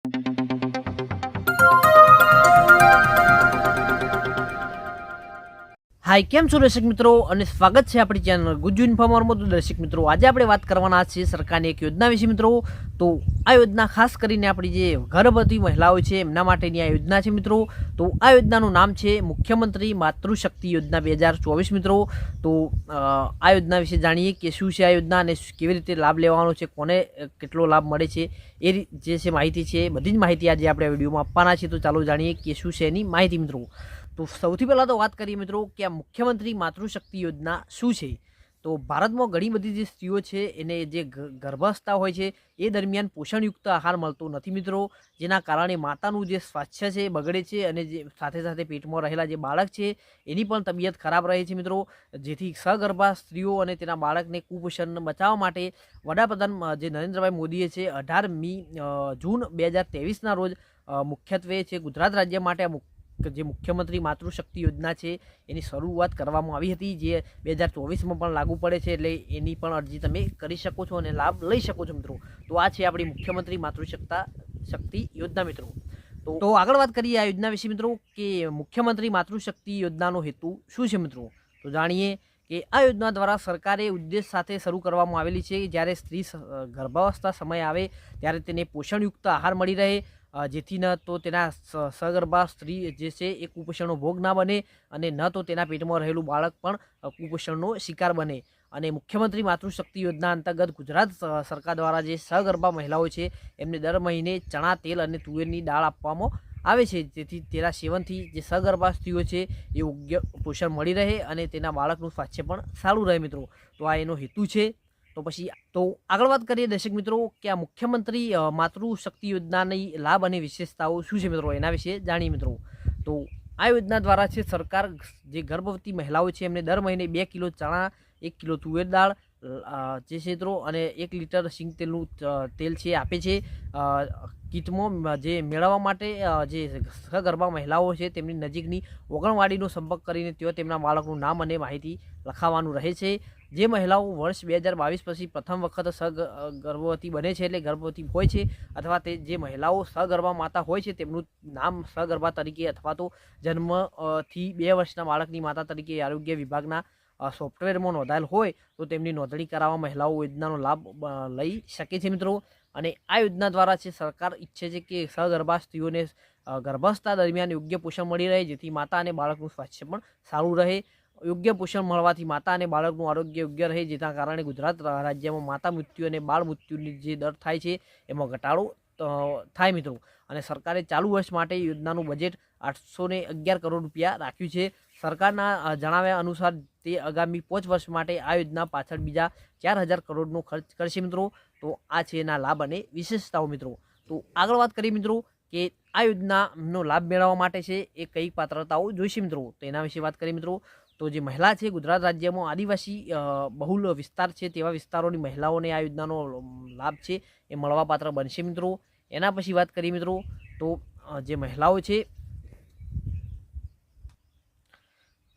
हाय केम छो दर्शक मित्रों અને સ્વાગત છે આપણી ચેનલ ગુજ્જુ ઇન્ફોર્મરમાં। તો દર્શક મિત્રો આજે આપણે વાત કરવાના છે સરકારની એક યોજના વિશે મિત્રો। તો આ યોજના ખાસ કરીને આપણી જે ગર્ભવતી મહિલાઓ છે એમના માટેની આ યોજના છે મિત્રો। તો આ યોજનાનું નામ છે મુખ્યમંત્રી માતૃશક્તિ યોજના 2024 મિત્રો। તો આ યોજના વિશે જાણીએ કે શું છે આ યોજના અને કેવી રીતે લાભ લેવાનો છે, કોને કેટલો લાભ મળે છે, એ જે છે માહિતી છે, બધી જ માહિતી આજે આપણે વિડીયોમાં આપવાના છે। તો ચાલો જાણીએ કે શું છે એની માહિતી મિત્રો। તો સૌથી પહેલાં તો વાત કરીએ મિત્રો કે આ મુખ્યમંત્રી માતૃશક્તિ યોજના શું છે। તો ભારતમાં ઘણી બધી જે સ્ત્રીઓ છે એને જે ગર્ભાવસ્થા હોય છે એ દરમિયાન પોષણયુક્ત આહાર મળતો નથી મિત્રો, જેના કારણે માતાનું જે સ્વાસ્થ્ય છે બગડે છે અને જે સાથે સાથે પેટમાં રહેલા જે બાળક છે એની પણ તબિયત ખરાબ રહે છે મિત્રો। જેથી સગર્ભા સ્ત્રીઓ અને તેના બાળકને કુપોષણ બચાવવા માટે વડાપ્રધાન જે નરેન્દ્રભાઈ મોદીએ છે 18 જૂન 2023ના રોજ મુખ્યત્વે છે ગુજરાત રાજ્ય માટે જે મુખ્યમંત્રી માતૃશક્તિ યોજના છે એની શરૂઆત કરવામાં આવી હતી, જે 2024માં પણ લાગુ પડે છે, એટલે એની પણ અરજી તમે કરી શકો છો અને લાભ લઈ શકો છો મિત્રો। તો આ છે આપણી મુખ્યમંત્રી માતૃશક્તિ યોજના મિત્રો। તો આગળ વાત કરીએ આ યોજના વિશે મિત્રો કે મુખ્યમંત્રી માતૃશક્તિ યોજનાનો હેતુ શું છે મિત્રો। તો જાણીએ કે આ યોજના દ્વારા સરકારે ઉદ્દેશ સાથે શરૂ કરવામાં આવેલી છે જ્યારે સ્ત્રી ગર્ભાવસ્થા સમય આવે ત્યારે તેને પોષણયુક્ત આહાર મળી રહે, જેથી ન તો તેના સગર્ભા સ્ત્રી જે છે એ કુપોષણનો ભોગ ના બને અને ન તો તેના પેટમાં રહેલું બાળક પણ કુપોષણનો શિકાર બને। અને મુખ્યમંત્રી માતૃશક્તિ યોજના અંતર્ગત ગુજરાત સરકાર દ્વારા જે સગર્ભા મહિલાઓ છે એમને દર મહિને ચણા તેલ અને તુવેરની દાળ આપવામાં આવે છે, જેથી તેના સેવનથી જે સગર્ભા સ્ત્રીઓ છે એ યોગ્ય પોષણ મળી રહે અને તેના બાળકનું સ્વાસ્થ્ય પણ સારું રહે મિત્રો। તો આ એનો હેતુ છે। તો આગળ વાત કરીએ દર્શક મિત્રો કે આ મુખ્યમંત્રી માતૃશક્તિ યોજનાની લાભ અને વિશેષતાઓ શું છે મિત્રો, એના વિશે જાણીએ મિત્રો। તો આ યોજના દ્વારા છે સરકાર જે ગર્ભવતી મહિલાઓ છે એમને દર મહિને 2 કિલો ચણા, 1 કિલો તુવેર દાળ જે છે મિત્રો અને 1 લીટર સિંગ તેલનું તેલ છે આપે છે। કીટમાં જે મેળવવા માટે જે સગર્ભા મહિલાઓ છે તેમની નજીકની ઓગણવાડીનો સંપર્ક કરીને તેઓ તેમના બાળકનું નામ અને માહિતી લખાવવાનું રહે છે। જે મહિલાઓ વર્ષ 2022 પછી પ્રથમ વખત ગર્ભવતી બને છે એટલે ગર્ભવતી હોય છે અથવા તે જે મહિલાઓ સગર્ભા માતા હોય છે તેમનું નામ સગર્ભા તરીકે અથવા તો જન્મથી 2 વર્ષના બાળકની માતા તરીકે આરોગ્ય વિભાગના સોફ્ટવેરમાં નોંધાયેલ હોય તો તેમની નોંધણી કરાવવા મહિલાઓ યોજનાનો લાભ લઈ શકે છે મિત્રો। અને આ યોજના દ્વારા છે સરકાર ઈચ્છે છે કે સગર્ભા સ્ત્રીઓને ગર્ભાવસ્થા દરમિયાન યોગ્ય પોષણ મળી રહે, જેથી માતા અને બાળકનું સ્વાસ્થ્ય પણ સારું રહે। યોગ્ય પોષણ મળવાથી માતા અને બાળકનું આરોગ્ય યોગ્ય રહે, જેના કારણે ગુજરાત રાજ્યમાં માતા મૃત્યુ અને બાળ મૃત્યુની જે દર થાય છે એમાં ઘટાડો થાય મિત્રો। અને સરકારે ચાલુ વર્ષ માટે યોજનાનું બજેટ 811 કરોડ રૂપિયા રાખ્યું છે। સરકારના જણાવ્યા અનુસાર તે આગામી 5 વર્ષ માટે આ યોજના પાછળ બીજા 4000 કરોડનો ખર્ચ કરશે મિત્રો। તો આ છે એના લાભ અને વિશેષતાઓ મિત્રો। તો આગળ વાત કરીએ મિત્રો કે આ યોજનાનો લાભ મેળવવા માટે છે એ કઈ પાત્રતાઓ જોઈશે મિત્રો, તો એના વિશે વાત કરીએ મિત્રો। તો જે મહિલા છે ગુજરાત રાજ્યમાં આદિવાસી બહુલ વિસ્તાર છે તેવા વિસ્તારોની મહિલાઓને આ યોજનાનો લાભ છે એ મળવાપાત્ર બનશે મિત્રો। એના પછી વાત કરીએ મિત્રો તો જે મહિલાઓ છે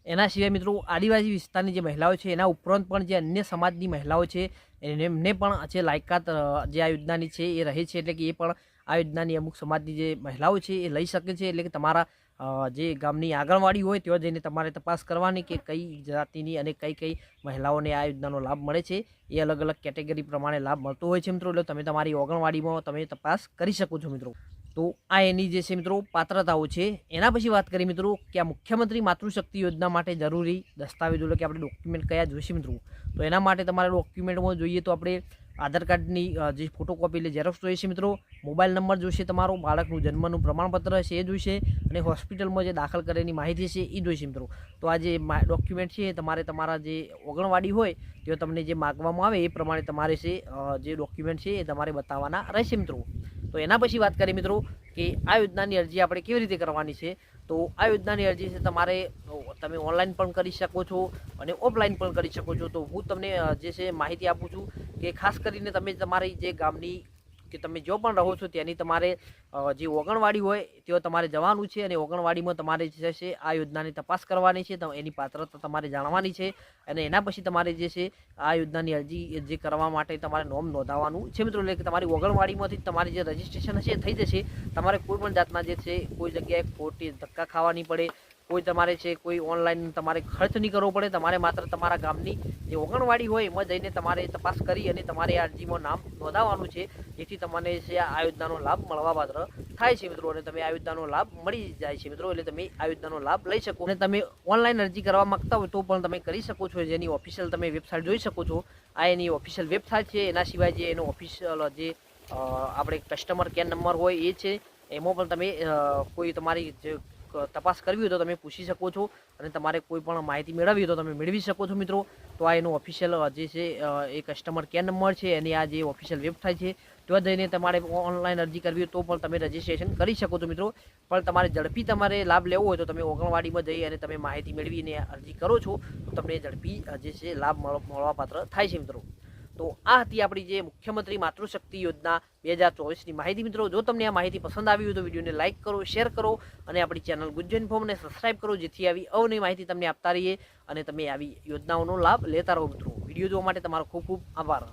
એના સિવાય મિત્રો આદિવાસી વિસ્તારની જે મહિલાઓ છે એના ઉપરાંત પણ જે અન્ય સમાજની મહિલાઓ છે એમને પણ જે લાયકાત જે આ યોજનાની છે એ રહે છે, એટલે કે એ પણ આ યોજનાની અમુક સમાજની જે મહિલાઓ છે એ લઈ શકે છે। એટલે કે તમારા જે ગામની આંગણવાડી હોય ત્યાં જઈને તમારે તપાસ કરવાની કે કઈ જાતિની અને કઈ મહિલાઓને આ યોજનાનો લાભ મળે છે, એ અલગ અલગ કેટેગરી પ્રમાણે લાભ મળતો હોય છે મિત્રો। એટલે તમે તમારી આંગણવાડીમાં તમે તપાસ કરી શકો છો મિત્રો। તો આ એની જે છે મિત્રો પાત્રતાઓ છે। એના પછી વાત કરીએ મિત્રો કે આ મુખ્યમંત્રી માતૃશક્તિ યોજના માટે જરૂરી દસ્તાવેજો એટલે કે આપણે ડોક્યુમેન્ટ કયા જોઈશે મિત્રો। તો એના માટે તમારે ડોક્યુમેન્ટમાં જોઈએ તો આપણે આધાર કાર્ડની જે ફોટોકોપી એટલે ઝેરોક્સ જોઈશે મિત્રો, મોબાઈલ નંબર જોઈશે, તમારો બાળકનું જન્મનું પ્રમાણપત્ર છે એ જોઈશે અને હોસ્પિટલમાં જે દાખલ કરેલી માહિતી છે એ જોઈશે મિત્રો। તો આ જે ડોક્યુમેન્ટ છે તમારે તમારા જે આંગણવાડી હોય તે તમને જે માગવામાં આવે એ પ્રમાણે તમારે છે જે ડોક્યુમેન્ટ છે એ તમારે બતાવવાના રહેશે મિત્રો। તો એના પછી વાત કરીએ મિત્રો કે આ યોજનાની અરજી આપણે કેવી રીતે કરવાની છે। તો આ યોજનાની અરજી છે તમે ઓનલાઈન પણ કરી શકો છો અને ઓફલાઈન પણ કરી શકો છો। તો હું તમને જે છે માહિતી આપું છું કે ખાસ કરીને તમે તમારી જે ગામની કે તમે જો પણ રહો છો ત્યાંની તમારે જે ઓગણવાડી હોય ત્યાં તમારે જવાનું છે અને ઓગણવાડીમાં તમારે જે છે આ યોજનાની તપાસ કરવાની છે, એની પાત્રતા તમારે જાણવાની છે અને એના પછી તમારે જે છે આ યોજનાની અરજી જે કરવા માટે તમારે નોમ નોંધાવવાનું છે મિત્રો. એટલે કે તમારી ઓગણવાડીમાંથી તમારી જે રજિસ્ટ્રેશન હશે થઈ જશે. તમારે કોઈ પણ જાતના જે છે કોઈ જગ્યાએ ખોટી ધક્કા ખાવા નહીં પડે, કોઈ તમારે છે કોઈ ઓનલાઈન તમારે ખર્ચ નહીં કરવો પડે. તમારે માત્ર તમારા ગામની જે ઓગણવાડી હોય એમાં જઈને તમારે તપાસ કરી અને તમારે આ અરજીમાં નામ નોંધાવવાનું છે, જેથી તમને છે આ યોજનાનો લાભ મળવાપાત્ર થાય છે મિત્રો. અને તમે આ યોજનાનો લાભ મળી જાય છે મિત્રો. એટલે તમે આ યોજનાનો લાભ લઈ શકો અને તમે ઓનલાઈન અરજી કરવા માંગતા હોય તો પણ તમે કરી શકો છો. જેની ઓફિશિયલ તમે વેબસાઇટ જોઈ શકો છો. આ એની ઓફિશિયલ વેબસાઇટ છે. એના સિવાય જે એનો ઓફિશિયલ જે આપણે કસ્ટમર કેર નંબર હોય એ છે, એમાં પણ તમે કોઈ તમારી જે તપાસ કરવી હોય તો તમે પૂછી શકો છો અને તમારે કોઈ પણ માહિતી મેળવવી હોય તો તમે મેળવી શકો છો મિત્રો. તો આ એનો ઓફિશિયલ જે છે એ કસ્ટમર કેર નંબર છે, એની આ જે ઓફિશિયલ વેબસાઇટ છે ત્યાં જઈને તમારે ઓનલાઈન અરજી કરવી હોય તો પણ તમે રજિસ્ટ્રેશન કરી શકો છો મિત્રો. પણ તમારે ઝડપી તમારે લાભ લેવો હોય તો તમે ઓગણવાડીમાં જઈ અને તમે માહિતી મેળવીને અરજી કરો છો તો તમને ઝડપી જે છે લાભ મળવાપાત્ર થાય છે મિત્રો. તો આ હતી આપણી જે મુખ્યમંત્રી માતૃશક્તિ યોજના 2024ની માહિતી મિત્રો. જો તમને આ માહિતી પસંદ આવી હોય તો વિડીયોને લાઇક કરો, શેર કરો અને આપણી ચેનલ ગુજ્જુ ઇન્ફોર્મને સબસ્ક્રાઇબ કરો, જેથી આવી અવનવી માહિતી તમને આપતા રહીએ અને તમે આવી યોજનાઓનો લાભ લેતા રહો મિત્રો. વિડીયો જોવા માટે તમારો ખૂબ ખૂબ આભાર.